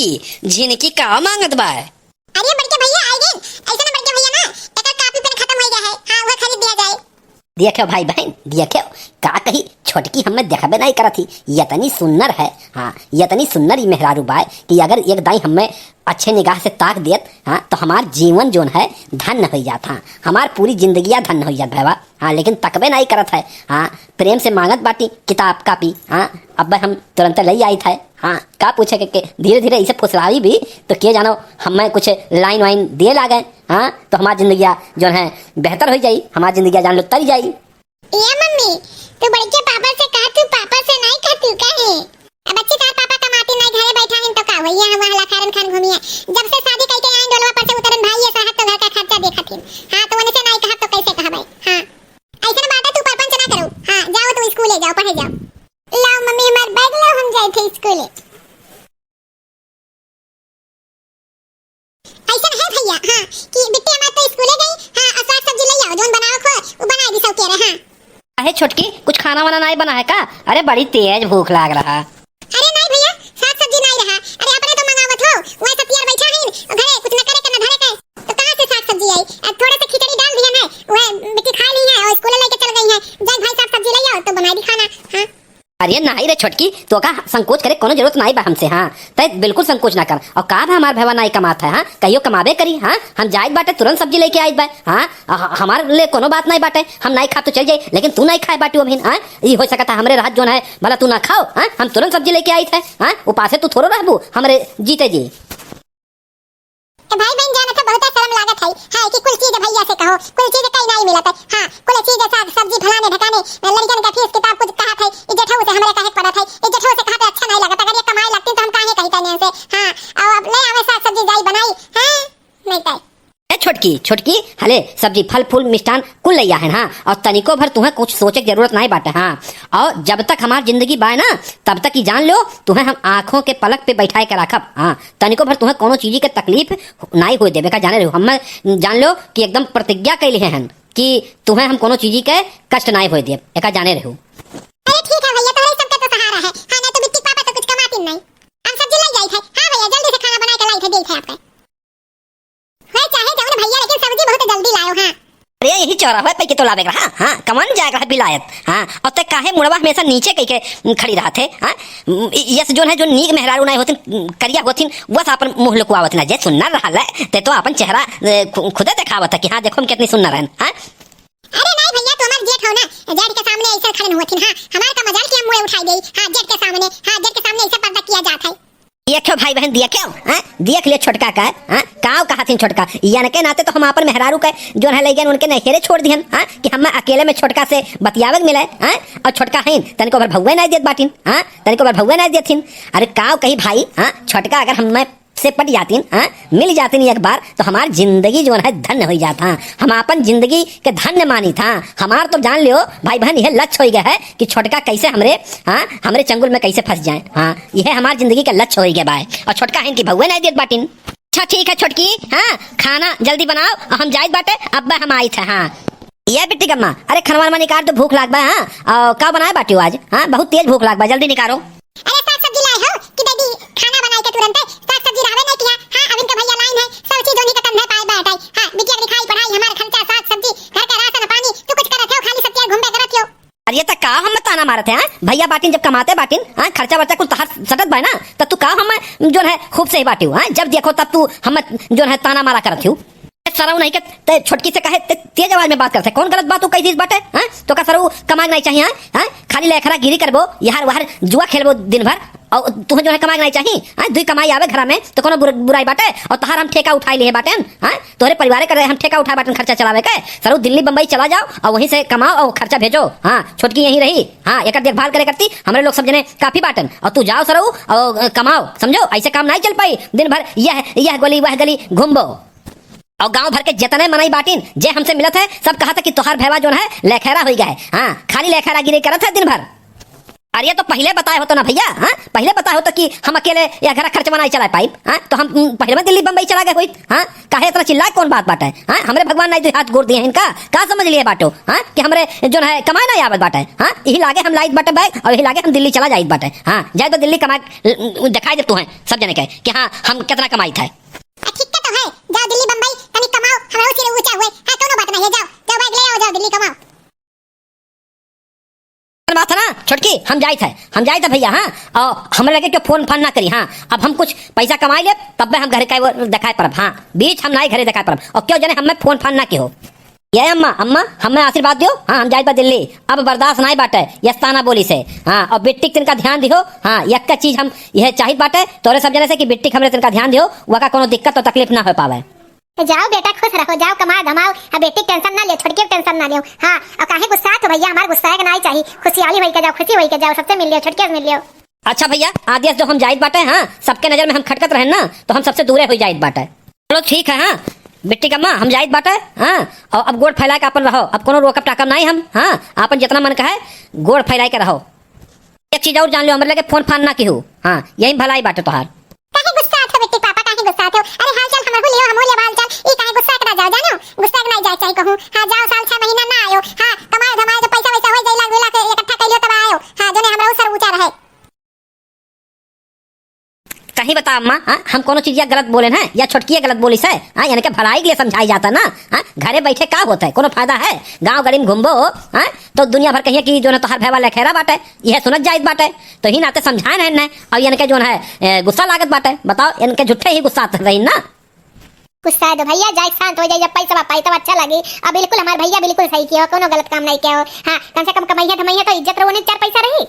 छोटकी झिनकी का मांगत बा? अरे बड़के भैया आए दिन ऐसा ना बड़के भैया ना एकर कापी पेन खत्म हो गया है। हां वो खरीद दिया जाए। देखो भाई बहन देखो का कही छोटकी हमें देखबे नहीं करत थी। यतनी सुन्नर है। हाँ यतनी सुन्नर ही मेहरारू बाय कि अगर एक दाई हमें अच्छे निगाह से ताक देत हाँ तो हमार जीवन जोन है धन्य हो जाता। हमार पूरी जिंदगिया धन्य हो जात भैया। हाँ लेकिन तकबे नहीं करत है। हाँ प्रेम से मांगत बाटी किताब कापी। हाँ अब हम तुरंत ले आई थे। हाँ का पूछे के धीरे धीरे इसे फुसलाई भी तो के जानो हमें कुछ लाइन वाइन दिए ला गए। हाँ तो हमार जिंदगिया जो है बेहतर हो जाई। हमार जिंदगिया जान लो तरी जाई। ये मम्मी तू बड़के पापा से कहा तू पापा से नहीं कहती काहे? अब बच्चे का पापा कमाते नहीं घरे बैठा हैं तो का भैया हम हला खारन खान घूमिए। जब से शादी करके आए डोलवा पर से उतरन भाई ये साहब तो घर का खर्चा देखत है। हां तो उनसे नहीं कहा तो कैसे कहा भाई? हां ऐसा बात है तू परपंच ना करो। हां जाओ तू स्कूल जाओ पढ़े जाओ। लाओ मम्मी हमार बैग लो हम जाए थे स्कूल। ऐसा है भैया हां कि बिट्टी हमार तो स्कूल गई। हां और साग सब्जी ले आओ जोन बनाओ खो वो बना दी सब कह रहे। हां अरे छोटकी कुछ खाना वाना नहीं बना है का? अरे बड़ी तेज भूख लाग रहा। अरे नहीं भैया साग सब्जी नहीं रहा। अरे अपने तो मंगावत हो वही सतियार बैठा है घरे कुछ न करे के न धरे के तो कहां से साग सब्जी आई? अब थोड़ा सा खिचड़ी डाल दिया है वह बेटी खा ली है और स्कूल लेके चल गई है। जाए भाई साग सब्जी ले आओ तो बना दी खाना। हां अरे नहीं रे छोटकी तो का संकोच करे कोनो जरूरत नहीं बा हमसे। हाँ तै बिल्कुल संकोच ना कर। और का बा हमार भैया नहीं कमात है। हाँ कहियो कमाबे करी। हाँ हम जाइत बाटे तुरंत सब्जी लेके आइत बा। हाँ हमार ले कोनो बात नहीं बाटे। हम नहीं खा तो चल जाई लेकिन तू नहीं खाए बाटी अभी। हाँ ये हो सकता हमरे रात जोन है भला तू ना खाओ। हाँ हम तुरंत सब्जी लेके आई थे। हाँ उपासे तू थोड़ो रहबू हमरे जीते जी। तो भाई बहन जाने से बहुत शर्म लागत है। हां कि कुल चीज भैया से कहो कुल चीज कहीं नहीं मिलत है। हां कुल चीज साग सब्जी फलाने ढकाने लड़कन का फीस किताब कुछ कहा था इज्जत हो से हमरे काहे पड़ा था इज्जत हो से कहा अच्छा नहीं लगता। अगर ये कमाई लगती तो हम काहे कहते नहीं से। हां और अब ले आवे साग सब्जी जाई बनाई। हां नहीं कहे छोटकी छोटकी हले सब्जी फल फूल मिष्ठान कुल लिया है। हाँ और तनिको भर तुम्हें कुछ सोचे की जरूरत नहीं बाटे। हाँ और जब तक हमारी जिंदगी बाय ना तब तक ही जान लो तुम्हें हम आंखों के पलक पे बैठाए के रखब। हाँ तनिको भर तुम्हें कोनो चीज के तकलीफ नहीं हो देवे का जाने रहो। हम जान लो कि एकदम प्रतिज्ञा कैले हैं कि तुम्हें हम कोनो चीज के कष्ट नहीं हो दे एका जाने रहो। अरे ठीक है भैया तुम्हारे सबका तो सहारा है। हां नहीं तो बिट्टी पापा तो कुछ कमाती नहीं। हम सब्जी ले जाई थे। हां भैया जल्दी से खाना बना के लाई थे दे थे आपके। है चाहे जाओ ना भैया लेकिन सब्जी बहुत जल्दी लाओ। हां अरे यही चौराहे पे के तो लावे रहा। हाँ कमन जाएगा बिलायत। हाँ और ते काहे मुड़वा हमेशा नीचे कह के खड़ी रहा थे। हाँ यस जो है जो नीक मेहरारू नहीं होती करिया होती बस अपन मुंह लुकवावत ना जे सुनर रहा ते तो अपन चेहरा खुदे दिखावत है कि हाँ देखो हम कितनी सुनर हैं। हाँ अरे नहीं भैया तो हमार जेठ हो ना जेठ के सामने ऐसा खड़े होती। हां हमार का मजाल की हम मुंह उठाई गई। हां जेठ के सामने। हां जेठ के सामने ऐसा पर्दा किया जाता है। देखो भाई बहन देखो। हाँ देख लिया छोटका का। हाँ काव कहा थी छोटका यान के नाते तो हम अपन मेहरारू के जो है ले गए उनके नहेरे छोड़ दिहन। हाँ कि हम अकेले में छोटका से बतियावे मिले। हाँ और छोटका है तनिको भर भौवे नहीं देत बाटिन। हाँ तनिको भर भौवे नहीं देथिन। अरे काव कही भाई। हाँ छोटका अगर हम से पट जातीन हाँ मिल जातीन एक बार तो हमार जिंदगी जो है धन्य हो जाता। हम अपन जिंदगी के धन्य मानी था। हमार तो जान लियो भाई बहन यह लक्ष्य हो गया है कि छोटका कैसे हमरे चंगुल में कैसे फंस जाए। हाँ यह हमार जिंदगी का लक्ष्य हो गया भाई। और छोटका है कि भगवे नहीं देत बाटिन। अच्छा ठीक है छोटकी। हाँ खाना जल्दी बनाओ और हम जाइत बाटे अब हम आई थे। हाँ ये बिट्टी कम्मा अरे खनवा वनवा निकाल तो भूख लाग बा। हाँ और का बनाए बाटी आज? हाँ बहुत तेज भूख लाग बा जल्दी निकालो। अरे साग सब्जी लाए हो कि दादी खाना बनाई के तुरंत साग सब्जी रहवे नहीं किया। हां अब इनका भैया लाइन है सब चीज उन्हीं का कंधे पाए बैठाई। हां बिटिया की दिखाई पढ़ाई हमारा खर्चा साग सब्जी घर का राशन पानी तू कुछ करत हो खाली सत्या घूमबे करत हो। अरे तक का हम ताना मारत है। भैया बाटिन जब कमाते बाटिन हाँ खर्चा वर्चा कुल तहर सटत बा ना तब तू का हम जो है खूब सही बाटी हूँ। जब देखो तब तू हम जो है ताना मारा करत हूँ। सरऊ नहीं के छोटकी से कहे तेज आवाज में बात करते कौन गलत बात कई चीज बाटे। हाँ तो का सरऊ कमाग नहीं चाहिए। हाँ खाली लेखरा गिरी करबो यार वहार जुआ खेलबो दिन भर और तुम्हें जो है कमाग नहीं चाहिए। हाँ दुई कमाई आवे घर में तो कोनो बुराई बाटे। और तहार हम ठेका उठाई लिए बाटे। हाँ तोहरे परिवार कर हम ठेका उठा बाटे खर्चा चलावे के। सरऊ दिल्ली बम्बई चला जाओ और वहीं से कमाओ और खर्चा भेजो। हाँ छोटकी यहीं रही। हाँ एक देखभाल करे करती हमारे लोग सब जने काफी बाटन और तू जाओ सरऊ और कमाओ समझो ऐसे काम नहीं चल पाई दिन भर यह गली वह गली घूमबो। और गांव भर के जितने मनाई बाटिन जे हमसे मिलत है सब कहा था कि तोहार भैया जो है लेखेरा हो गया है। हाँ खाली लेखेरा गिरी करत है दिन भर। अरे तो पहले बताए हो तो ना भैया, हाँ पहले बताए हो तो कि हम अकेले या घर खर्च बनाई चला पाइप, हाँ तो हम पहले में दिल्ली बम्बई चला गए हुई, हाँ काहे इतना चिल्लाए कौन बात बात है, हाँ हमरे भगवान ने जो हाथ गोड़ दिए हैं इनका का समझ लिए बाटो, हाँ कि हमरे जो है कमाए ना आवत बाटे, हाँ यही लागे हम लाइट बाटे बैग और यही लागे हम दिल्ली चला जाइत बाटे, हाँ जाए तो दिल्ली कमाए दिखाई दे तू है सब जने के कि हाँ हम कितना कमाई था। ठीक तो है, जाओ दिल्ली बम्बई कहीं कमाओ, हमारा सिर ऊंचा हुए, हाँ कोनो बात नहीं है, जाओ जाओ बैग ले आओ, जाओ दिल्ली कमाओ। बात है ना छोटकी, हम जाए थे भैया, हाँ और हमें लगे कि फोन फान ना करी, हाँ अब हम कुछ पैसा कमाई ले तब हम घर का वो दिखाए परब, हाँ बीच हम ना घरे दिखाए परब और क्यों जने हमें फोन फान ना की हो। ये अम्मा अम्मा हमें आशीर्वाद दियो, हाँ हम जाए दिल्ली, अब बर्दाश्त नहीं बाटे यस्ताना बोली से, हाँ और बिट्टी तिनका ध्यान दियो, हाँ एक का चीज हम यह चाहिए बाटे तोरे सब जने से कि बिट्टी हमरे तिनका ध्यान दियो, वह कोनो दिक्कत और तकलीफ ना हो पावे। तो जाओ बेटा खुश रहो, जाओ कमाओ धमाओ, अब बेटी टेंशन ना ले, छोटकी टेंशन ना लियो, हाँ और काहे गुस्सा तो भैया हमार गुस्सा है नहीं चाहिए, खुशहाली होई के जाओ, खुशी होई के जाओ, सबसे मिल लियो, छोटकी से मिल लियो। अच्छा भैया आदेश जो हम जाइत बाटे, हाँ सबके नजर में हम खटकत रहे ना तो हम सबसे दूरे हो जाइत बाटे। चलो ठीक है, हाँ बिट्टी का माँ हम जाइत बाटे, हाँ और अब गोड़ फैला के अपन रहो, अब कोनो रोकब टाकब नहीं हम, हाँ अपन जितना मन का है गोड़ फैला के रहो। एक चीज और जान लो, हमारे लगे फोन फान ना की हो, हाँ यही भलाई बाटे तोहार। काहे गुस्सा आथे बेटी पापा, काहे गुस्सा आथे, अरे हाल चाल हमहु लियो, हमहु ले हाल चाल, ई काहे गुस्सा करा जाओ, जानो गुस्सा के नहीं जाए चाहिए कहूं, हाँ जाओ साल 6 महीना ना आयो, हाँ कमाए धमाए तो पैसा वैसा हो जाई, लाख लाख इकट्ठा कर लियो तब आयो, हाँ जोने हमरा सर ऊंचा रहे। कहीं बता अम्मा, हाँ हम कोनो चीज गलत बोले हैं या छोटकी गलत बोली से, हाँ यानी कि भलाई के लिए समझाई जाता ना, हाँ घरे बैठे का होता है, कोनो फायदा है, गांव गरीब घूमबो, हाँ तो दुनिया भर कहिए कि जो है तोहार भैया लखेरा बाटे यह सुनत जाइत बाटे, तो ही नाते समझाए नहीं ना, और यानी कि जो है गुस्सा लागत बाटे, बताओ इनके झूठे ही गुस्सा रही ना। गुस्सा है तो भैया जाए शांत हो जाए, जब पैसा अच्छा लगे, अब बिल्कुल हमारे भैया बिल्कुल सही किया, कोनो गलत काम नहीं किया हो, हाँ कम से कम कमाइया धमाइया तो इज्जत रहो, 4 पैसा रही।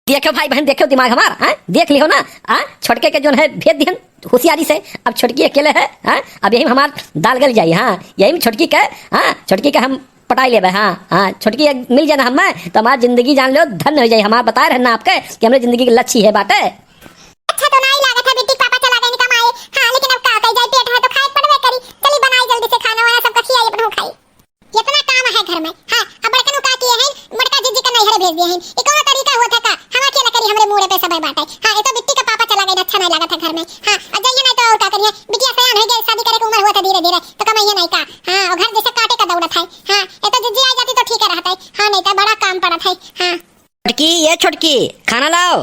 देखो भाई बहन देखो दिमाग हमारा, हाँ देख लियो ना, हाँ छोटके के जो है भेज दिहन होशियारी से, अब छोटकी अकेले है, हाँ अब यही हमार दाल गल जाई, हाँ यही में छोटकी का, हाँ छोटकी का हम पटाई लेबे, हाँ हाँ छोटकी मिल जाए ना हमें तो हमारी जिंदगी जान लो धन्य हो जाए, हमारा बताए रहना आपके कि हमारे जिंदगी के लक्ष्य है बाटे। अच्छा तो नहीं लागत है बेटी, पापा चला गए कमाए, हाँ लेकिन अब का कहीं जाए पेट है तो खाए पड़वे करी, चली बनाई जल्दी से खाना वाना सबका खियाई अपन खाई, इतना काम है घर में, हाँ अब बड़कन का किए हैं मटका जीजी का नहीं हरे भेज दिए हैं, ये कौन तरीका हुआ था का, हम अकेला करी हमरे मुंह पे सब बाटे, हाँ ये तो बिट्टी का पापा चला गए, अच्छा नहीं लगा था घर में, हाँ अब जाइए नहीं तो और का करिए, बिटिया सयान हो गई, शादी करे की उम्र हुआ था धीरे धीरे तो कमाइए नहीं का, हाँ और घर जैसे काटे का दौड़त है, हाँ ये तो जीजी आ जाती तो ठीक रहता है, हाँ नहीं तो बड़ा काम पड़ा था, हाँ छोटकी ये छोटकी खाना लाओ।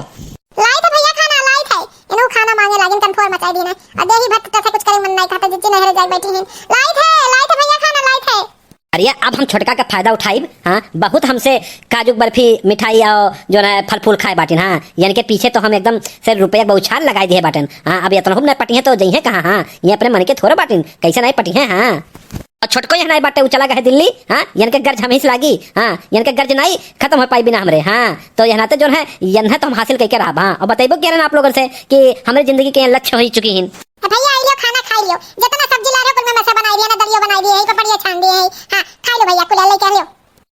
लाई थे भैया खाना लाई थे, इनो खाना मांगे लागिन कंफर्म मचाई दी ना, और देही भक्त तो कुछ करे मन नहीं खाता, जिज्जी नहरे जाई बैठी हैं, लाई थे भैया खाना लाई थे। अरे अब हम छोटका का फायदा उठाई, हाँ बहुत हमसे काजू बर्फी मिठाई और जो है फल फूल खाए बाटिन, हाँ यानी कि पीछे तो हम एकदम से रुपये बहुछार लगाई दिए बाटन, हाँ अब इतना नहीं पटी है तो जइए कहाँ, हाँ ये अपने मन के थोड़े बाटिन कैसे नहीं पटी है, हाँ और छोटको यहाँ नहीं बाटे वो चला गए दिल्ली, हाँ यानी कि गर्ज हमें लागी, हाँ यानी कि गर्ज नहीं खत्म हो पाई बिना हमरे, हाँ तो यहाँ जो है यह तो हम हासिल करके रहा, हाँ और बताइबो क्या आप लोगों से कि हमारी जिंदगी के लक्ष्य हो चुकी है। भैया आई लियो खाना खा लियो, जितना सब्जी ला रहे हो में मसा बनाई दिया ना, दलियो बनाई दिया है, पपड़िया छान दिए है, हाँ खा लो भैया कुल ले के लियो।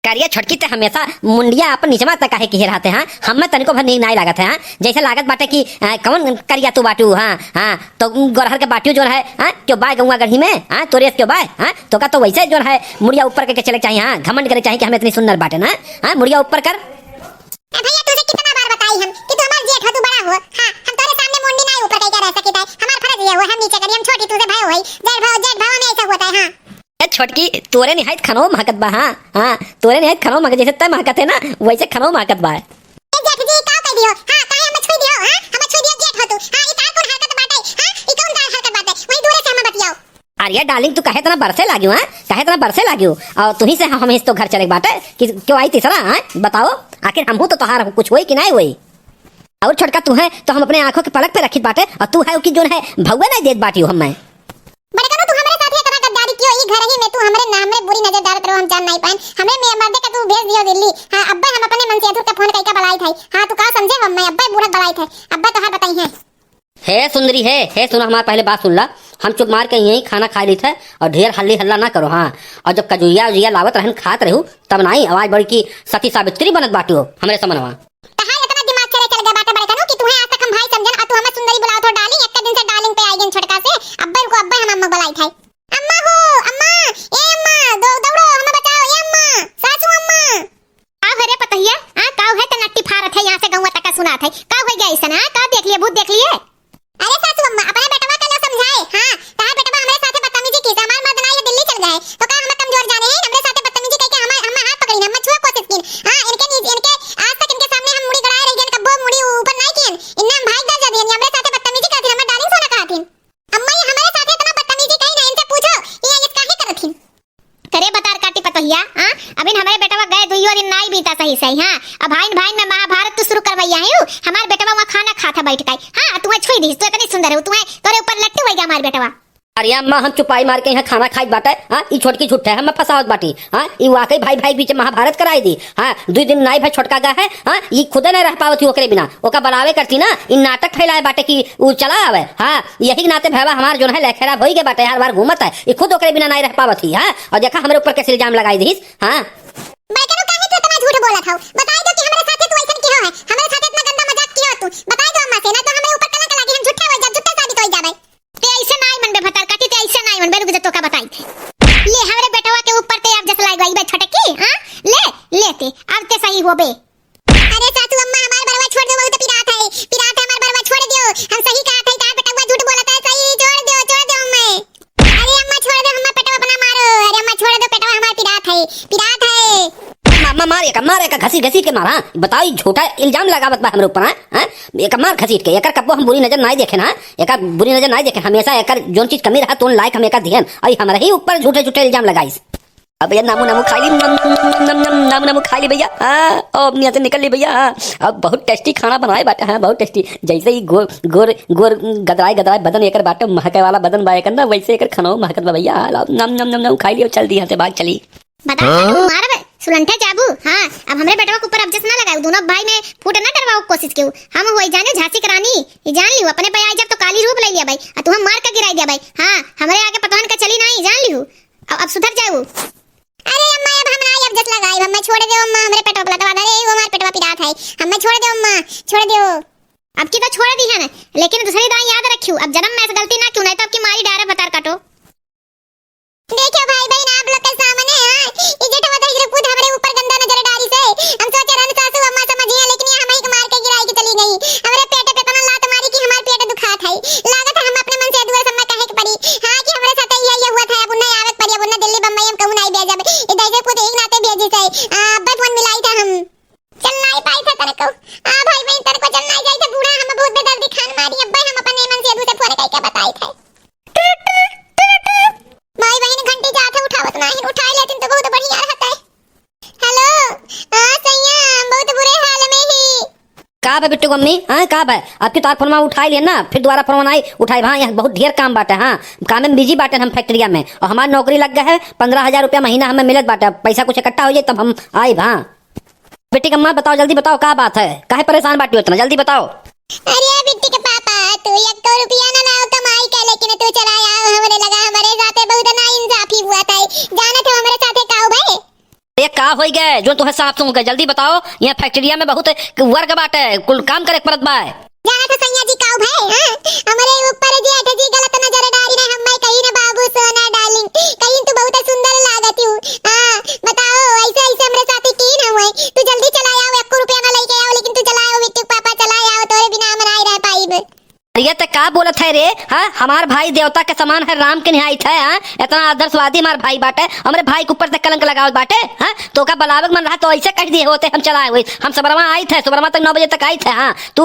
करिए छोटकी ते हमेशा मुंडिया अपन निचमा तक काहे की रहते, हाँ हम तनिको भर नहीं लागत है, हाँ जैसे लागत बाटे कि कौन करिया तू बाटू, हाँ हाँ तो गोरहर के बाटू जो है, हाँ क्यों बाय गौवा गढ़ी में, हाँ तो रेस क्यों बाय, हाँ तो का तो वैसे जो है मुड़िया ऊपर करके चले चाहिए, हाँ घमंड करे चाहिए कि हमें इतनी सुंदर बाटे ना, हाँ मुड़िया ऊपर कर। भैया तुझे कितना बार बताई हम कि तू हमार जेठ हो, तू बड़ा हो, हाँ हम तेरे सामने मुंडी नहीं ऊपर करके रह सकते, हमार फर्ज ये हो हम नीचे करी, हम छोटी तुझे भाई होई, जेठ भाव में ऐसा होता है, हाँ छोटकी तोरे निहायत खनो महकत बा, हाँ हाँ तोरे निहायत खनो महकत, जैसे तय महकत है ना वैसे खनो महकत बा। जेठ जी का कह दियो, हाँ काहे हम छुई दियो, हाँ हम छुई दियो जेठ हो तू, हाँ ई का कौन हरकत बाटे, हाँ ई कौन दाल हरकत बाटे, वही दूर से हम बतियाओ। अरे डार्लिंग तू काहे इतना बरसे लागियो, हाँ काहे इतना बरसे लागियो, और तू ही से हम इस तो घर चले बाटे कि क्यों आई तीसरा, हाँ बताओ आखिर हम तो तोहार कुछ हुई कि नहीं हुई, और छोटका तू है तो हम अपने आंखों के पलक पे रखी बाटे और तू है कि जो है भगवे नहीं देत बाटी हो, हम मैं बड़े कनो तू हमारे साथ ये तरह गद्दारी क्यों, ई घर ही में तू हमरे नाम में बुरी नजर डालत रहो, हम जान नहीं पाएन, हमरे मर्दे का तू भेज दियो दिल्ली, हाँ अब्बा हम अपने मन से अधूर का फोन कई का बलाई थाई, हाँ तू का समझे मम्मा अब्बा बुरा बलाई थे, अब्बा तो हर बताई है। हे सुंदरी है सुनो हमारा पहले बात सुन ला, हम चुप मार के यही खाना खा ली थे और ढेर हल्ली हल्ला ना करो, हाँ और जब कजुया उजिया लावत रहन खात रहू तब नहीं आवाज बड़ी की सती सावित्री बनत बाटी हो हमरे समनवा। कहां इतना दिमाग चले चल गया बाटे बड़े कनो कि तू है आज तक हम भाई समझन, आ तू हमें सुंदरी बुलाओ तो डार्लिंग, एक दिन से डार्लिंग पे आई गन छोटका से, अब्बा को अब्बा हम अम्मा बुलाई थाई, अम्मा हो अम्मा, ए अम्मा दौड़ो हमें बचाओ, ए अम्मा सासू अम्मा, आओ रे पतहिया, हां काऊ है त नट्टी फारत है यहां से गौवा कहिया हां अभी हमारे बेटवा गए दुइयो दिन नहीं बीता सही सही हां अब भाई में महाभारत तो शुरू करवैया है हमारे बेटवा वहां खाना खाता बैठ गई हां तू छोड़ दी तू इतनी सुंदर है तू तोरे ऊपर लट्टू हो गया हमारे बेटवा। अरे अम्मा हम चुपाई मार के यहाँ खाना खाई बाटे हाँ ई छोटकी झुट्ठे हम फसावत बाटी हाँ ई वाकई भाई भाई बीच महाभारत कराई दी हाँ 2 दिन नाई भाई छोटका गया है हाँ ये खुदे नहीं रह पावती ओकरे बिना ओका बरावे करती ना इन नाटक फैलाए बाटे कि वो चला आवे हाँ यही नाते भैया हमार जो है लेखेरा भई के बाटे हर बार घूमत है ये खुद ओकरे बिना नहीं रह पावती हाँ और देखा हमारे ऊपर कैसे इल्जाम लगाई दी हाँ बैठनो काहे तू इतना झूठ बोलत हौ बताई दो कि हमारे साथे तू ऐसन क्यों है हमारे साथे इतना गंदा मजाक किया तू बताई दो अम्मा से ना तो हमें ऊपर कलंक लगी हम झूठा हो जा जुत्ता साबित हो जाबे ते ऐसे नहीं मन बे भतार काटी ते ऐसे नहीं मन बे रुक जा तो का बताई थे ले हमारे बेटवा के ऊपर ते अब जस लाई गई बे छटकी हां ले लेते अब ते सही होबे। अरे सासू अम्मा हमार बरवा छोड़ दो बहुत पिरात है हमार बरवा छोड़ दियो हम सही कहा थे तार बेटवा झूठ बोलता है सही छोड़ दो अम्मा अरे अम्मा छोड़ दो हमार पेटवा बना मारो अरे अम्मा छोड़ दो पेटवा हमार पिरात है मामा मारे का घसी घसी के मारा बताओ झूठा इल्जाम लगावत बा हमरे ऊपर हां एक मार घसीट के एकर कब्बो हम बुरी नजर नहीं देखे ना एकर बुरी नजर नहीं देखे हमेशा एकर जोन चीज कमी रहा तो लायक हम एकर ध्यान आई हमारे ही ऊपर झूठे झूठे इल्जाम लगाइस। अब ये नामू खाई ली नामू खाई ली भैया हाँ अब नियत से निकल ली भैया हाँ अब बहुत टेस्टी खाना बनाए बाटे हाँ बहुत टेस्टी जैसे ही गोर गोर गोर गदराए बदन एकर बाटे महके वाला बदन बा एकर ना वैसे एकर खाना महकत बा भैया नम खाई लियो चल दी यहाँ से भाग चली बता मारबे सुलंठे जाबू हां अब हमरे बेटवा के ऊपर अब जस ना लगाऊ दोनों भाई में फूट ना डरवाओ कोशिश केहू हम होई जाने झांसी की रानी ये जान लियो अपने पे आई जब तो काली रूप ले लिया भाई और तू हम मार के गिराई दिया भाई हां हमरे आगे पतवान का चली नहीं जान लियो अब सुधर जाऊ। अरे अम्मा अब हम ना अब जस लगाई हम छोड़ दे अम्मा हमरे पेटवा पे लटवा दे वो हमारे पेटवा पिरात है हम छोड़ दे अम्मा छोड़ दो अब की तो छोड़ दी है ना लेकिन दूसरी दाई याद रखियो अब जन्म में से गलती ना क्यों नहीं तो अब की मारी डारे बतार काटो। देखो भाई बहन आप लोग के सामने हां इज्जत वधई रे खुद हमरे ऊपर गंदा नजर डाली से हम सोचे रहन सासू अम्मा समझिए लेकिन ये हमें मार के गिराई के चली गई हमरे पेट पे तना लात मारी कि हमार पेट दुखात है लागत है हम अपने मन से दुआ समय कहे के पड़ी हां कि हमरे साथ ये हुआ था अब नहीं आवत पड़ी अब ना दिल्ली बम्बई हम कहूं नहीं भेजब ए दैसे खुद एक नाते भेजी से अब्बा फोन मिलाई था हम चल नहीं पाई था तेरे को भाई बहन तेरे को चल नहीं जाई था बूढ़ा हम बहुत बेदर्दी खान मारी अब्बा हम अपने मन से दूसरे फोन करके बताई था भाई बहन घंटी जाते उठावत नहीं उठाई लेतिन तो बहुत बढ़िया रहता है। हेलो हां सैया बहुत बुरे हाल में ही का बे बिट्टू मम्मी हां का बे आपकी तार फोन उठाई लिए ना फिर दोबारा फोन नहीं उठाई हां यहाँ बहुत ढेर काम बाटे हाँ काम में बिजी बाटे हम फैक्ट्रिया में और हमारी नौकरी लग गया है 15,000 रुपया महीना हमें मिलत बाटे पैसा कुछ इकट्ठा हो जाए तब हम आए हाँ बेटी अम्मा बताओ जल्दी बताओ का बात है काहे परेशान बाटी उतना जल्दी बताओ। अरे बिट्टी के पापा तू 1 रुपया ना लाओ कमाई का लेकिन तू चला आओ हमरे लगा हमारे साथे बहुत ना इंसाफी हुआ था जाना था हमारे साथे काऊ भाई ये का हो गए जो तुम्हें साफ सुन गए जल्दी बताओ यहाँ फैक्ट्रिया में बहुत वर्ग बाटे कुल काम करे परत बा जाना था सैया जी काऊ भाई हां हमारे ऊपर जी अठ जी गलत नजर डाली ना हम कहीं ना बाबू सोना डार्लिंग कहीं तू बहुत सुंदर लागत हूं हां बताओ ऐसे ऐसे हमरे साथे की ना हुए तू जल्दी चला आओ 1 रुपया ना लेके आओ लेकिन तू चला आओ बिट्टू पापा चला आओ तोरे बिना हम नहीं रह पाईब। ये तो का बोलत है रे हाँ हमार भाई देवता के समान है राम के निहायत है हाँ इतना आदर्शवादी हमार भाई बाटे हमारे भाई के ऊपर से कलंक लगावत बाटे हाँ तो का बलावक मन रहा तो ऐसे कह दिए होते हम चलाए हुए हम सबरमा आई थे सुबरमा तक 9 बजे तक आई थे हाँ तू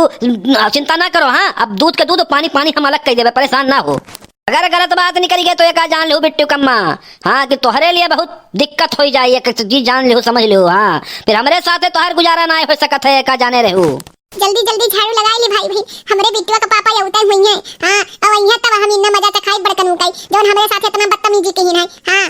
चिंता ना करो हाँ अब दूध के दूध पानी पानी हम अलग कह देवे परेशान ना हो अगर गलत बात नहीं करी गए तो एक जान लो बिट्टू कम्मा हाँ कि तोहरे लिए बहुत दिक्कत हो जाए जी जान लो समझ लो हाँ फिर हमारे साथ तोहर गुजारा ना हो सकत है का जाने रहो जल्दी जल्दी झाड़ू लगाई ले भाई हमरे बिट्टुआ का पापा ये उतर हुई है हां अब यहाँ तब हम इन्ना मजा तक खाई बड़कन उकाई जोन हमरे साथ इतना बदतमीजी की है हां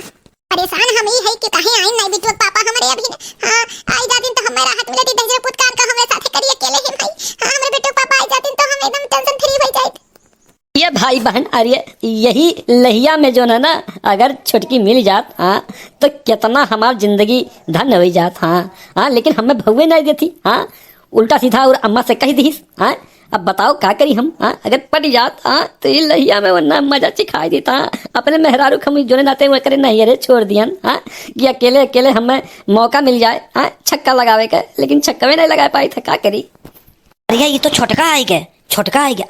परेशान हम ही है कि काहे आई नहीं बिट्टुआ पापा हमरे अभी हां आई जातिन तो हमें राहत मिलती दहजे पुतकार का हमरे साथ करिए अकेले ही भाई हां हमरे बिट्टुआ पापा आई जातिन तो हम एकदम टेंशन फ्री हो जाए। ये भाई बहन अरे यही लहिया में जो ना अगर छुटकी मिल जात हाँ तो कितना हमार जिंदगी धन्य हो जात हाँ लेकिन हमें भवे नहीं देती हाँ उल्टा सीधा और अम्मा से कह दी हाँ अब बताओ क्या करी हम हाँ अगर पट जात हाँ तो ये लहिया में वरना मजा सिखाई देता अपने मेहरारू हम जो नाते हुए करे नहीं अरे छोड़ दिया हाँ कि अकेले अकेले हमें मौका मिल जाए हाँ छक्का लगावे का लेकिन छक्का में नहीं लगा पाई था क्या करी। अरे ये तो छोटका आई गए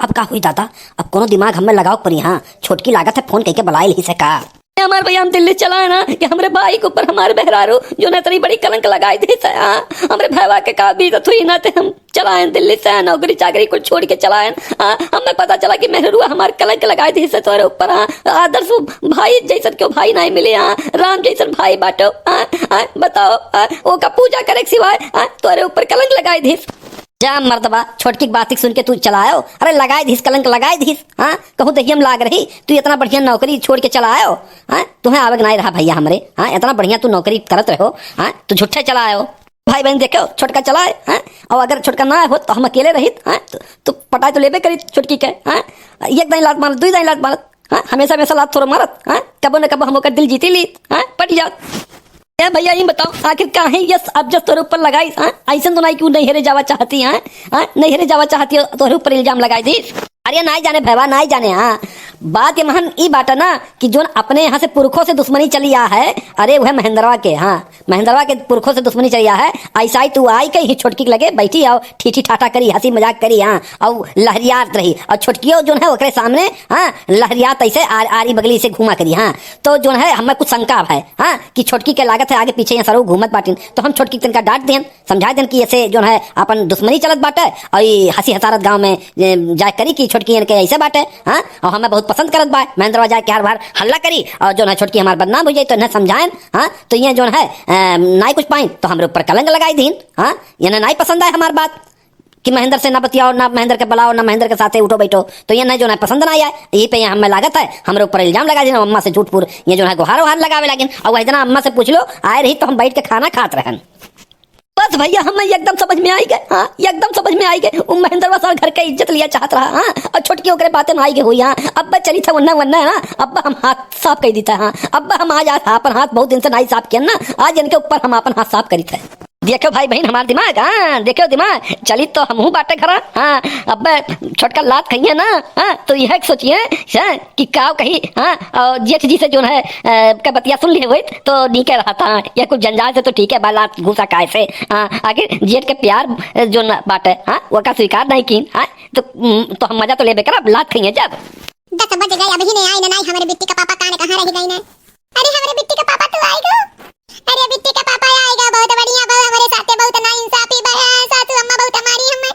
अब का हुई दादा अब कोनो दिमाग हमें लगाओ पड़ी हाँ छोटकी लागत है फोन कह के बुलाए ही से का हमारे भैया हम दिल्ली चला है ना कि हमारे भाई के ऊपर हमारे बहरारो जो ना इतनी बड़ी कलंक लगाई थे हमारे भैया के का भी तो ही ना थे हम चलाए दिल्ली से नौकरी चाकरी को छोड़ के चलाए हमें पता चला कि मेहरुआ हमारे कलंक लगाए थे से तुम्हारे ऊपर आदर्श भाई जैसा क्यों भाई नहीं मिले राम जैसा भाई बाटो हाँ बताओ हाँ, वो का पूजा करे के सिवाय हाँ तोरे ऊपर कलंक लगाई धीस। जा मर्दबा छोटकी बात सुन के तू चलायो, अरे लगाए धीस कलंक लगाए धीस। हाँ कहूँ दहियम लाग रही तू इतना बढ़िया नौकरी छोड़ के चलायो। हाँ तुम्हें आवक नहीं रहा भैया हमरे, हाँ इतना बढ़िया तू नौकरी करत रहो, हाँ तू झूठे चलायो। भाई बहन देखो छोटका चलाए हाँ, और अगर छोटका ना हो तो हम अकेले रहित हाँ तो पटाई तो लेबे करी छोटकी के। हाँ एक दाई लात मारत, 2 दाई लात मारत, हाँ हमेशा हमेशा लात थोड़ा मारत। हाँ कबो न कबो हम ओकर दिल जीती ली, हाँ पट जात। क्या भैया ये बताओ आखिर क्या है यस अब जब तोरे ऊपर लगाई हाँ ऐसा तो नहीं क्यों नहीं हेरे जावा चाहती। हाँ हाँ नहीं हेरे जावा चाहती हो तोरे ऊपर इल्जाम लगाई दी। अरे नहीं जाने भैया नहीं जाने। हाँ बात ये महन ई बात है ना कि जो अपने यहाँ से पुरखों से दुश्मनी चली आ है, अरे वह महेंद्रवा के हाँ महेंद्रवा के पुरखों से दुश्मनी चली आ है। ऐसा ही तू आई कहीं छोटकी लगे बैठी आओ ठीठी ठाठा करी हंसी मजाक करी हाँ और लहरियात रही, और छोटकियों जो है ओकरे सामने हाँ लहरियात ऐसे आरी बगली से घुमा करी। हाँ तो जो है हमें कुछ शंका है हाँ कि छोटकी के लागत है आगे पीछे यहाँ सरू घूमत बाटिन, तो हम छोटकी तनका डांट दें समझा दें कि ऐसे जो है अपन दुश्मनी चलत बाटे और ये हंसी हसारत गाँव में जाए करी कि छोटकी इनके ऐसे बाटे। हाँ और हमें बहुत पसंद करत बा महेंद्रवा जाए के हर बार हल्ला करी और जो है छोटकी हमारे बदनाम हो जाए तो इन्हें समझाएं। हाँ तो ये जो है नहीं कुछ पाइन तो हमारे ऊपर कलंक लगाई दीन। हाँ इन्हें नहीं पसंद आए हमारी बात कि महेंद्र से ना बतियाओ ना महेंद्र के बुलाओ ना महेंद्र के साथ उठो बैठो, तो ये नहीं जो है पसंद ना आया यही पे हमें लागत है हमारे ऊपर इल्जाम लगा देना अम्मा से झूठपुर ये जो है गुहार वहार लगावे लगे। और वही जना अम्मा से पूछ लो आए रही तो हम बैठ के खाना खाते रहन। बस भैया हमें एकदम समझ में आई गए। हाँ एकदम समझ में आई गए वो महेंद्रवा साल घर का इज्जत लिया चाहत रहा। हाँ और छोटकी ओकरे बातें में आई गई हुई। हाँ अब्बा चली था वन्ना वन्ना हाँ अब्बा हम हाथ साफ कर देता। हाँ अब्बा हम आज अपन हाथ बहुत दिन से नहीं साफ किया ना, आज इनके ऊपर हम अपन हाथ साफ करी थे। देखो भाई बहन हमारा दिमाग हाँ देखो दिमाग चली तो हम बाटे खरा। हाँ अब छोटका लात कही ना हाँ तो यह सोचिए कि काव कही हाँ और जेठ जी से जो है का बतिया सुन लिए हुए तो नीके रहा था या कुछ जंजाल से तो ठीक है बालात घुसा काय से। हाँ आगे जेठ के प्यार जो बाटे हाँ वो का स्वीकार नहीं की। हाँ तो हम मजा तो ले बेकर लात कही जब 10 बज गए अभी नहीं आई ना नहीं हमारे बिट्टी का पापा कहाँ रह गई ना। अरे हमारे बिट्टी का पापा तो आएगा, अरे बिट्टी का पापा आएगा बहुत बढ़िया बहु हमारे साथे बहुत ना इंसाफी बहन सासू अम्मा बहुत हमारी हमें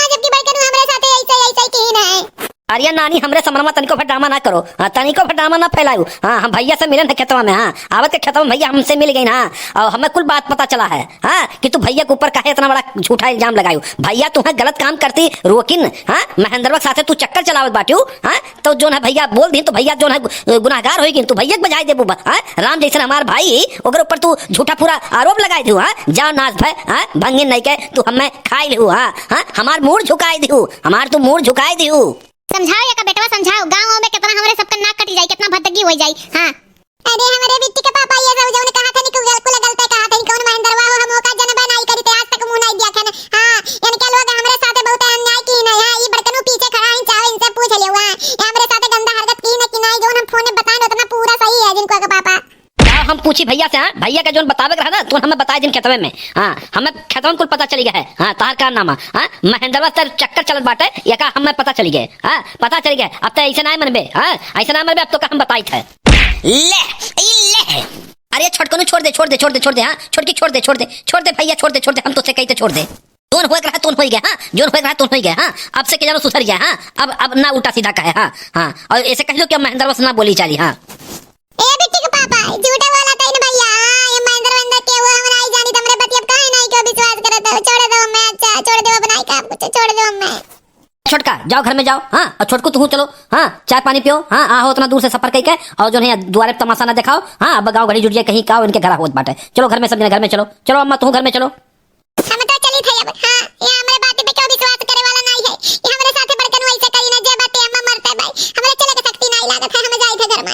जबकि बड़कन हमारे साथे ऐसे ऐसे की ना है। अरे नानी हमरे समरमा तनिको ड्रामा ना करो। हाँ तनिको ड्रामा ना फैलाऊ। हाँ हम भैया से मिलन है खेतवा में। हाँ आवत के खेतवा में भैया हमसे मिल गई ना और हमें कुल बात पता चला है। हाँ कि तू भैया के ऊपर काहे इतना बड़ा झूठा इल्जाम लगायू। भैया तुम्हें गलत काम करती रोकिन हाँ महेंद्रवा साथे तू चक्कर चलावत बाटियो। हाँ तो जो है भैया बोल दी तो भैया जो है गुनाहगार होगी तू भैया बजाय देबू। हाँ राम जैसे हमारे भाई ओकर ऊपर तू झूठा पूरा आरोप लगाई दू। हाँ जाओ नाच भाई हाँ भंगिन नहीं के तू हमें खाई लिहू। हाँ हाँ हमार मूड झुकाई दिहू हमार तू मूड झुकाई दिहू। समझाओ या का बेटवा समझाओ गांव में कितना हमारे सबका नाक कट जाए कितना भटकी हो जाए। हाँ अरे हमारे बिट्टी के पापा ये सब जो ने कहा था नि कुल गलत कहा था कौन महेंद्रवा हो हम ओका जन बनाई करी आज तक मुंह नहीं दिया था ना। हाँ इनके लोग हमारे साथे बहुत अन्याय की ना। हाँ ये बड़कनू पीछे खड़ा है चाहो इनसे पूछ लियो। हाँ हमारे साथे गंदा हरकत की ना कि नहीं जो हम फोन में बताएं उतना पूरा सही है जिनको का पापा हम पूछी भैया से। हाँ भैया का जो बतावे रहा ना तो हमें बताए दिन खेतवे में। हाँ हमें खेतवे में कुल पता चली गया है। हाँ तार का नामा हाँ महेंद्रवा सर चक्कर चलत बाटे या का हमें पता चली गए। हाँ पता चली गए अब तो ऐसे ना मनबे। हाँ ऐसे ना मनबे अब तो का हम बताई थे ले अरे छोटको छोड़ दे छोड़ दे छोड़ दे छोड़ दे। हाँ छोटकी छोड़ दे छोड़ दे छोड़ दे भैया छोड़ दे हम तो से कही छोड़ दे जोन हो रहा तुम हो गया। हाँ जोन हो रहा तुम हो गया। हाँ अब से क्या सुधर गया। हाँ अब ना उल्टा सीधा का है। हाँ हाँ और ऐसे कह लो कि महेंद्रवा से ना बोली चाली। हाँ ए बिट्टी के पापा झूठा वाला था इन भैया। ये महेंद्र के वो हम नहीं जानी तुमरे पति अब काहे नहीं को विश्वास करत हो। छोड़ दो मैं अच्छा छोड़ दो बनाई का कुछ छोड़ दो मैं छोटका जाओ घर में जाओ। हाँ और छोटकू तू चलो। हाँ चाय पानी पियो। हाँ आओ उतना दूर से सफर कई के और जो है द्वारे पे तमाशा ना दिखाओ। हाँ अब गाँव घड़ी जुट जाए कहीं का इनके घर होत बाटे। चलो घर में सब घर में चलो चलो अम्मा तू घर में चलो। हम तो चली थे अब। हाँ ये हमारे बात पे क्यों विश्वास करे वाला नहीं है। ये हमारे साथे बड़कन वैसे करी ना जे बातें अम्मा मरते भाई हमारे चले के शक्ति नहीं लागत है हम जाई थे घर में।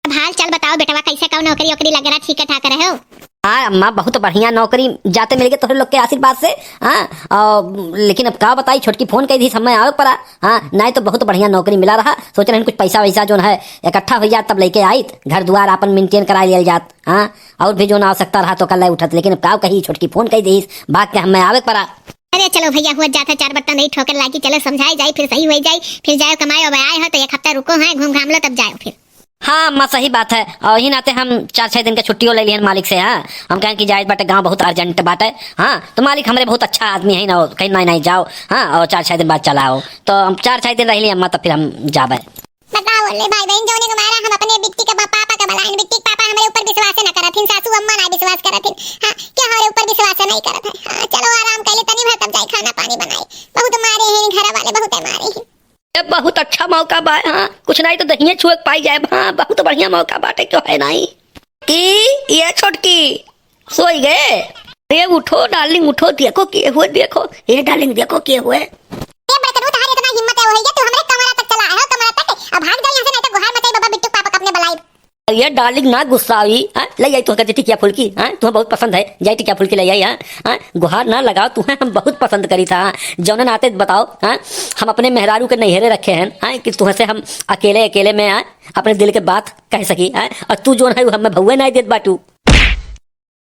अब हाल चल बताओ बेटवा कैसे का नौकरी ओकरी लग रहा ठीक ठाक रहे हो। हाँ अम्मा बहुत बढ़िया नौकरी जाते मिल गए तोहरे लोग के आशीर्वाद से। हाँ और लेकिन अब का बताई छोटकी फोन कही थी समय आवे पड़ा। हाँ नहीं तो बहुत बढ़िया नौकरी मिला रहा सोच रहे कुछ पैसा वैसा जो है इकट्ठा हो जात तब लेके आई घर द्वार अपन मेंटेन करा लिया जात। हाँ और भी जो ना आवश्यकता रहा तो कल उठत लेकिन अब का कही छोटकी फोन कही दी भाग के हमें आवे पड़ा। अरे चलो भैया हुआ जाता 4 बर्तन नहीं ठोकर लागी चलो समझाई जाए फिर सही हो जाए फिर जाओ कमाए और आए हो तो 1 हफ्ता रुको है घूम घाम लो तब जाओ फिर। हाँ अम्मा सही बात है और ही नाते हम 4-6 दिन के छुट्टियों ले लिए मालिक से। हाँ हम कहें कि जायज बाटे गांव बहुत अर्जेंट बात है। हाँ तो मालिक हमारे बहुत अच्छा आदमी है ना कहीं नहीं जाओ। हाँ और 4-6 दिन बाद चलाओ तो हम 4-6 दिन रह लिए अम्मा तो फिर हम जाबे। बताओ ले भाई बहन जोने को मारा हम अपने बिट्टी के पापा का भला बिट्टी के पापा हमारे ऊपर विश्वास न करत हिन सासू विश्वास करत है। हां क्या हमारे ऊपर विश्वास नहीं करत है। हां चलो आराम कर ले तनी भर तब जाए खाना पानी बनाए। बहुत मारे हैं घर वाले बहुत मारे हैं। ये बहुत अच्छा मौका बा। हाँ कुछ नहीं तो दहिए छुए पाई जाए। हाँ बहुत बढ़िया मौका बाटे क्यों है नहीं की ये छोटकी सोई गए। ये उठो डार्लिंग उठो देखो किए हुए देखो ये डार्लिंग देखो किए हुए। ये बड़करू तारी इतना हिम्मत है वही तू हमरे कमरा तक चला है कमरा तक अब भाग जा यहां से नहीं तो गुहार मचाई बाबा बिट्टू पापा का अपने बलाई। ये डार्लिंग ना गुस्सा हुई। ले आई तो कहती टिकिया फुल्की। तुम्हें बहुत पसंद है जाई टिकिया फुल्की ले आई। गुहार ना लगाओ तुम्हें हम बहुत पसंद करी था। जौन आते बताओ हम अपने मेहरारू के नैहरे रखे हैं कि तुम्हें से हम अकेले अकेले में अपने दिल के बात कह सकी और तू जो है हमें भौवे नहीं देत बाटू।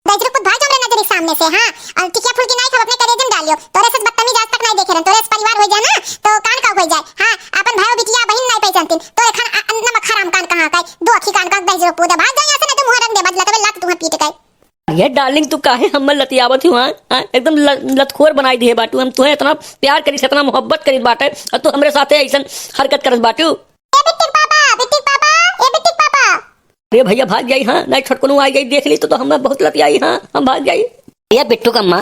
बैठो खुद भाग जाओ नजर सामने से। हां और टिकिया फुल्की नहीं खा अपने कलेजे में डालियो तोरे से बदतमीज आज तक नहीं देखे रहन तोरे से परिवार हो जाए ना तो कान का हो जाए। हां अपन भाई बिटिया बहन नहीं पहचानती तो खान नमक हराम कान कहां का दो अखी कान का बैजरो पूरा भाग जाओ यहां से नहीं तो मुंह रंग दे बदला तबे लात तुम्हें पीट के। ये डार्लिंग तू काहे हम लतियावत हूँ। एकदम लतखोर बनाई दिए बाटू। हम तुम्हें इतना प्यार करी इतना मोहब्बत करी बाटे और तू हमरे साथे ऐसा हरकत करत बाटू। ए बिट्टी पापा ए बिट्टी पापा। अरे भैया भाग जाई। हाँ नहीं छोटकनू आ गई देख ली तो हमें बहुत लती आई। हाँ हम भाग जाई। ये बिट्टू का माँ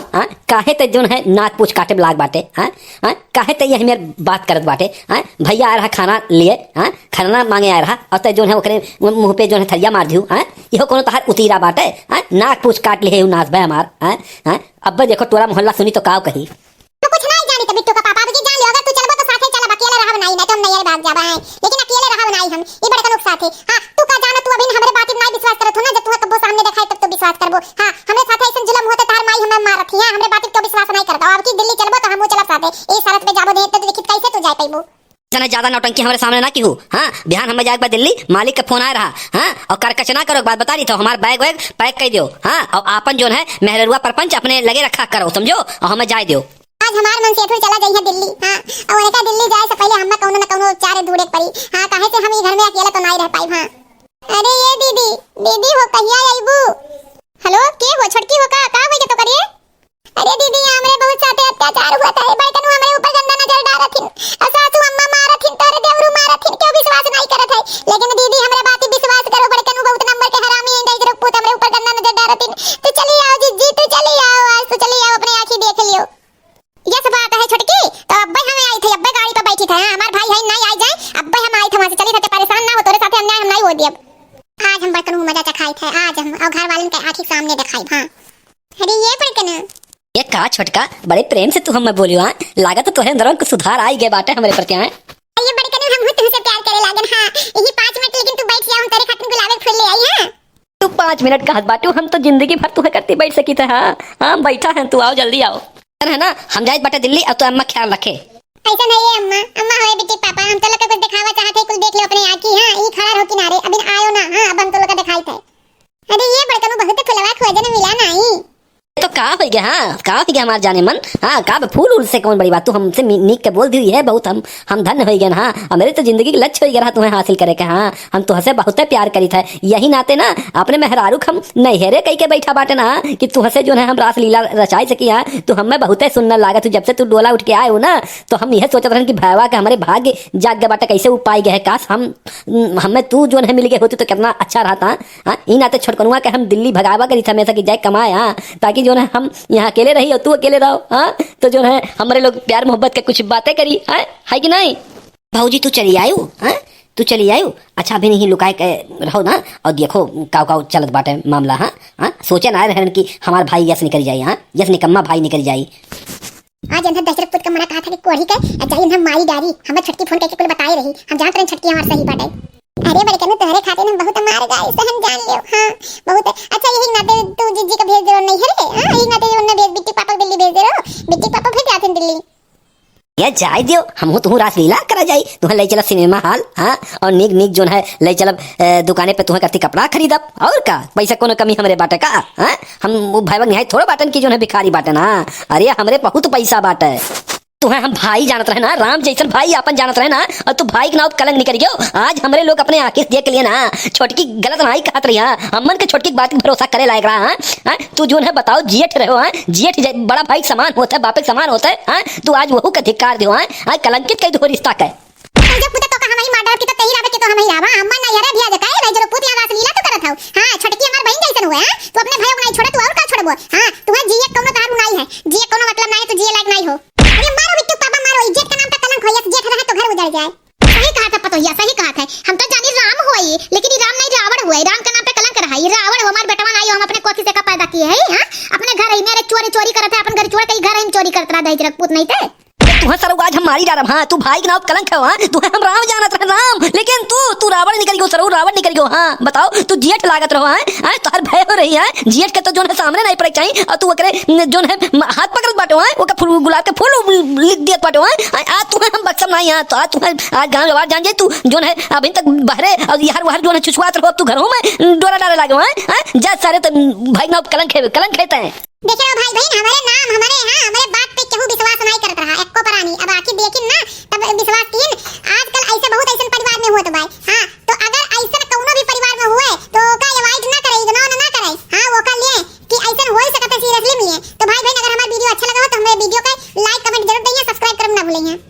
काहे ते जोन है नाक पूछ काटे लाग बाटे। काहे ते ये हमें बात करत बाटे। भैया आ रहा खाना लिए खाना मांगे आ रहा और ते जोन है ओकरे मुंह पे जोन है थरिया मार दियो। इहो कोनो तहार उतीरा बाटे। नाक पूछ काट लिए नाच भाई हमार। अब देखो तोरा मोहल्ला सुनी तो काव कही। तो कुछ नहीं जानी तो बिट्टू का पापा भी जान लियो अगर तू चलबो तो साथे चल अकेले रहा नहीं तो हम नहीं भाग जाबा है लेकिन अकेले रहा नहीं हम ये बड़का लोग साथे। हां तू का जाना तू अभी हमरे बात नहीं विश्वास करत हो ना जब तू कबो सामने देखाई तब तो विश्वास करबो। हां हमरे साथे ऐसा जुल्म होते तार माई हमें मारत है हमरे बात तो विश्वास नहीं करता अब की दिल्ली चलबो तो हमहू चलब साथे ए शरत पे जाबो दे तो देखित कैसे तू जाय पाइबो। जना ज्यादा नौटंकी हमारे सामने ना की हो। बिहान हमें जाए दिल्ली मालिक का फोन आ रहा और करकचना करो बात बता रही तो हमारा बैग वैग पैक कर दियो। और आपन जो है मेहरुआ परपंच अपने लगे रखा करो समझो और हमें जाए दियो। आज हमार मन से चला जाइए दिल्ली। हां और एका दिल्ली जाए से पहले हमें कौनो न कौनो चारे ढूंढे पड़ी। हां काहे से हम घर में अकेला तो नहीं रह पाई। हां अरे ये दीदी हो कहिया आईबू। हेलो के हो छोटकी हो का हो तो करिए। अरे दीदी हमरे बहुत साथे अत्याचार हुआ था बड़कनु हमरे ऊपर गंदा नजर डालथिन सासू अम्मा मारथिन तारे देवरू मारथिन क्यों विश्वास नहीं करत है लेकिन दीदी हमरे बात विश्वास करो बड़कनु बहुत नंबर के हरामी है दई रखपूत हमरे ऊपर गंदा नजर डालथिन तो चली आओ जी तो चली आओ आज तो चली आओ अपने आंखी देख लियो। ये सब बात है छोटकी तो अब्बे हमें आई थे अब्बे गाड़ी पे बैठी थे। हमार भाई है नहीं आ जाए अब्बे हम आई थे वहां से चली थे परेशान ना हो तोरे साथे अन्याय हम नहीं हो दिए। आज हम बर्तन मजा चखाई थे आज हम और घर वालों के आंखी सामने दिखाई। हां अरे ये बड़कन ये का छोटका बड़े प्रेम से तू हमें बोलियो। लागत तो तोरे अंदर कुछ सुधार आई गए बाटे हमारे प्रति। ये बड़कन हम तुमसे प्यार करे लागन। हां यही 5 मिनट लेकिन तू बैठ जा हम तेरे खातिर गुलाब के फूल ले आई। हां तू 5 मिनट कहत बाटू हम तो जिंदगी भर तुम्हें करती बैठ सकी थे। हाँ बैठा है तू आओ जल्दी आओ है ना हम जाए बाटे दिल्ली और तो अम्मा ख्याल रखे। ऐसा नहीं है अम्मा होए बेटी पापा हम तो लोग कुछ दिखावा चाहते कुछ देख लो अपने आंखी। हां ये खड़ा हो किनारे अभी आयो ना। हां अब हम तो लोग दिखाई थे। अरे ये बड़कन बहुत फुलवा खोजन मिला नहीं तो का हो गया। का हो गया हमारे जाने मन। का फूल उल से कौन बड़ी बात तू हमसे नीक के बोल दी है बहुत हम धन्य हो गए ना। मेरे तो जिंदगी के लक्ष्य हो गया तुम्हें हासिल करे के। हम तुहसे बहुत प्यार करी थे यही नाते ना अपने मेहरारू हम नैहरे कई के बैठा बाटे ना कि तुहसे जो है हम रास लीला रचाई सकी। तो हमें बहुत सुंदर लागत जब से तू डोला उठ के आए हो ना तो हम यह सोचते रहे कि भैया के हमारे भाग्य जाग गए बाटे कैसे वो पाई गए। काश हमें तू जो है मिल गए होती तो कितना अच्छा रहता। इन नाते छोटकनुआ के हम दिल्ली भगावा करी था हमेशा कि जाए कमाए ताकि जो है हम यहाँ अकेले रही और तू अकेले रहो। तो जो है हमारे लोग प्यार मोहब्बत के कुछ बातें करी है कि नहीं। भाऊजी तू चली आयु तू चली आयु अच्छा अभी नहीं लुकाए के रहो ना और देखो काव काव चलत बाटे मामला। सोचे ना रहे कि हमारे भाई यस निकल जाए। यस निकम्मा भाई निकल जाए। आज अंदर दशरथ पुत्र का मना कहा था कि कोढ़ी के जाई हम मारी डारी हमें छटकी फोन करके कुल बताई रही हम जानते रहे छटकी हमारे सही बाटे। अरे बड़कन तोहरे खातिर हम बहुत मार गए इसे हम जान लियो। हां बहुत अच्छा यही नाते तू जीजी का भेज दे नहीं है रे। हां यही नाते उन्हें भेज बिट्टी पापा दिल्ली भेज दे बिट्टी पापा फिर जाते दिल्ली। ये जाए दियो हम तू रास लीला करा जाई तुम्हें ले चला सिनेमा हॉल। और निक जो है ले चलब दुकाने पे तुम्हें करती कपड़ा खरीदब और का पैसा कोनो कमी हमरे बाटे का। हम वो भाई निहाय थोड़ा बाटन की जो है भिखारी बाटे ना। अरे हमरे बहुत पैसा बाटे तुम्हें हम भाई जानत रहे ना राम जैसन भाई अपन जानत रहे ना और तू भाई के नाव कलंक निकल गयो। आज हमरे लोग अपने आंखें देख लिए ना छोटकी गलत नहीं कहत रही। हमन के छोटकी बात भरोसा करे लायक रहा। तू जो है बताओ जेठ रहे हो जेठ बड़ा भाई समान होता है बापे समान होता है। तू आज वहू का धिक्कार दियो कलंकित कई दो रिश्ता का जो पुता तो का हम ही मार की तो तही रावे के तो हम ही रावा अम्मा ना यारे भिया जका है जो पुत लगा लीला तो करत हौ हां छोटकी हमार बहन जैसन हुए हां तू अपने भाई को नहीं छोड़े तू और का छोड़बो हां तुम्हारा जिए कोनो तारू नहीं है जिए कोनो मतलब नहीं तो जिए लायक नहीं हो अरे मारो बिट्टू पापा मारो इज्जत का नाम पे कलंक होया जेठ रहा तो घर उजड़ जाए सही कहा था पतोहिया सही कहा था हम तो जानी राम होई लेकिन ये राम नहीं रावण हुए राम का नाम पे कलंक रहा ये रावण हमार बेटवा नहीं हम अपने कोठी से का पैदा किए है हां अपने घर ही मेरे चोरी करत है अपन घर चोर कई घर ही चोरी करत रहा दहेज रखपूत नहीं थे तू सर आज हम मारी जा रहा हां तू भाई के नाम कलंक है हां तू हम राम जानत रह राम लेकिन तू रावण निकल गयो सर रावण निकल गयो हां बताओ तू जेठ लागत रहो हां तोहर भय हो रही है जेठ के तो जोन है सामने नहीं पड़े चाहिए और तू ओकरे जोन है हाथ पकड़त बाटो हां ओका फूल गुलाब के फूल लिख दियत बाटो हां आज तू हम बक्सम नहीं हां तो आज तू आज गांव जवार जान जे तू जोन है अभी तक बहरे और यार वहां जोन है छुछुआत रहो तू घरों में डोरा डाले लागो हां जा सारे तो भाई नाम कलंक है देखिए भाई बहन हमारे नाम हमारे बात पे केहू विश्वास नहीं करत रहा एको परानी अब आखिर देखिन ना तब विश्वास तीन आजकल ऐसे बहुत ऐसे परिवार में होत भाई हां तो अगर ऐसा कोनो भी परिवार में हुए तो का अवॉइड ना करे इग्नोर ना करे हां वो का लिए कि ऐसा हो सकता है सीरियसली में है तो भाई बहन अगर हमारा वीडियो अच्छा लगा हो तो हमें वीडियो को लाइक कमेंट जरूर दइए सब्सक्राइब करना ना भूलिए।